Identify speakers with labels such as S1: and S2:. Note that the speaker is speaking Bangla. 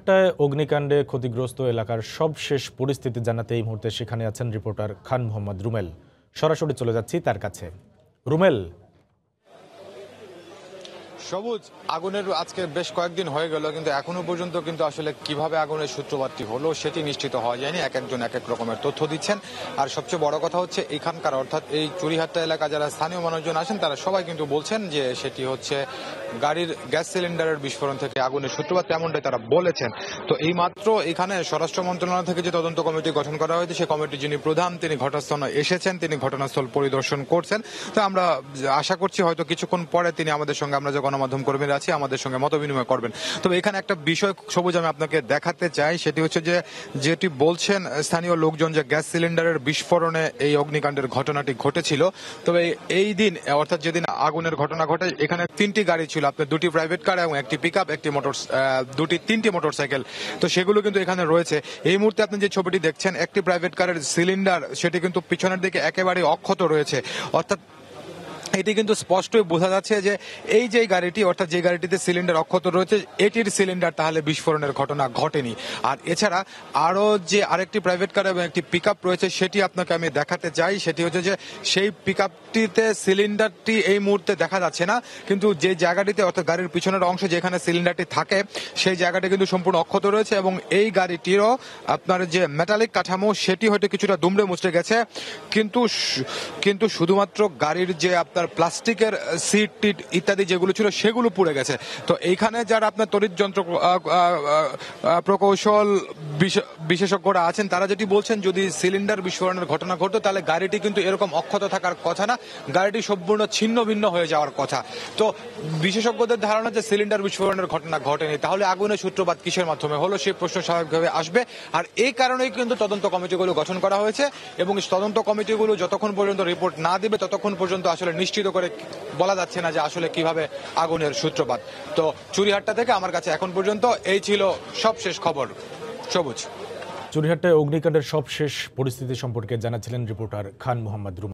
S1: চুরিহাট্টায় অগ্নিকাণ্ডে ক্ষতিগ্রস্ত এলাকার সবশেষ পরিস্থিতি জানাতে এই মুহূর্তে সেখানে আছেন রিপোর্টার খান মোহাম্মদ রুমেল। সরাসরি চলে যাচ্ছি তার কাছে। রুমেল,
S2: সবুজ, আগুনের আজকে বেশ কয়েকদিন হয়ে গেল, কিন্তু এখনো পর্যন্ত কিন্তু আসলে কিভাবে আগুনের সূত্রপাতটি হলো সেটি নিশ্চিত হওয়া যায়নি। এক একজন এক এক রকমের তথ্য দিচ্ছেন। আর সবচেয়ে বড় কথা হচ্ছে এখানকার অর্থাৎ এই চুরিহাট্টা এলাকা যারা স্থানীয় মানুষজন আছেন তারা সবাই কিন্তু বলছেন যে সেটি হচ্ছে গাড়ির গ্যাস সিলিন্ডারের বিস্ফোরণ থেকে আগুনের সূত্রপাত, তেমনটাই তারা বলেছেন। তো এই মাত্র এখানে স্বরাষ্ট্র মন্ত্রণালয় থেকে যে তদন্ত কমিটি গঠন করা হয়েছে সেই কমিটির যিনি প্রধান তিনি ঘটনাস্থলে এসেছেন, তিনি ঘটনাস্থল পরিদর্শন করছেন। তো আমরা আশা করছি হয়তো কিছুক্ষণ পরে তিনি আমাদের সঙ্গে, আমরা যে গণমাধ্যম কর্মীরা আছি, আমাদের সঙ্গে মত বিনিময় করবেন। তবে এখানে একটা বিষয় সবুজ আমি আপনাকে দেখাতে চাই, সেটি হচ্ছে যে যেটি বলছেন স্থানীয় লোকজন যে গ্যাস সিলিন্ডারের বিস্ফোরণে এই অগ্নিকাণ্ডের ঘটনাটি ঘটেছিল। তবে এই দিন অর্থাৎ যেদিন আগুনের ঘটনা ঘটে এখানে তিনটি গাড়ি ছিল, আপনার দুটি প্রাইভেট কার এবং একটি পিকআপ, একটি তিনটি মোটরসাইকেল। তো সেগুলো কিন্তু এখানে রয়েছে। এই মুহূর্তে আপনি যে ছবিটি দেখছেন, একটি প্রাইভেট কারের সিলিন্ডার সেটি কিন্তু পিছনের দিকে একেবারে অক্ষত রয়েছে। অর্থাৎ এটি কিন্তু স্পষ্টই বোঝা যাচ্ছে যে এই যে গাড়িটি, অর্থাৎ যে গাড়িটিতে সিলিন্ডার অক্ষত রয়েছে এটির সিলিন্ডার তাহলে বিস্ফোরণের ঘটনা ঘটেনি। আর এছাড়া আরো যে আরেকটি প্রাইভেট কার এবং একটি পিকআপ রয়েছে সেটি আপনাকে আমি দেখাতে চাই। সেটি হচ্ছে যে সেই পিকআপটিতে সিলিন্ডারটি এই মুহূর্তে দেখা যাচ্ছে না, কিন্তু যে জায়গাটিতে অর্থাৎ গাড়ির পিছনের অংশে যেখানে সিলিন্ডারটি থাকে সেই জায়গাটি কিন্তু সম্পূর্ণ অক্ষত রয়েছে। এবং এই গাড়িটিরও আপনার যে মেটালিক কাঠামো সেটি হয়তো কিছুটা দুমড়ে মুচড়ে গেছে, কিন্তু শুধুমাত্র গাড়ির যে আপনার প্লাস্টিকের সিট টিট ইত্যাদি যেগুলো ছিল সেগুলো পুড়ে গেছে। তো এইখানে যারা আপনার তড়িৎ যন্ত্র প্রকৌশল বিশেষজ্ঞরা আছেন তারা যেটি বলছেন, যদি সিলিন্ডার বিস্ফোরণের ঘটনা ঘটতো তাহলে গাড়িটি কিন্তু এরকম অক্ষত থাকার কথা না, গাড়িটি সম্পূর্ণ ছিন্ন ভিন্ন হয়ে যাওয়ার কথা। তো বিশেষজ্ঞদের ধারণা যে সিলিন্ডার বিস্ফোরণের ঘটনা ঘটেনি, তাহলে আগুনের সূত্রপাত কিসের মাধ্যমে হলো সেই প্রশ্ন স্বাভাবিকভাবে আসবে। আর এই কারণেই কিন্তু তদন্ত কমিটিগুলো গঠন করা হয়েছে এবং তদন্ত কমিটিগুলো যতক্ষণ পর্যন্ত রিপোর্ট না দিবে ততক্ষণ পর্যন্ত আসলে নিশ্চিত করে বলা যাচ্ছে না যে আসলে কিভাবে আগুনের সূত্রপাত। তো চুরিহাট্টা থেকে আমার কাছে এখন পর্যন্ত এই ছিল সবশেষ খবর। সবুজ,
S1: চুরিহাট্টায় অগ্নিকাণ্ডের সবশেষ পরিস্থিতি সম্পর্কে জানাচ্ছিলেন রিপোর্টার খান মোহাম্মদ রুমেল।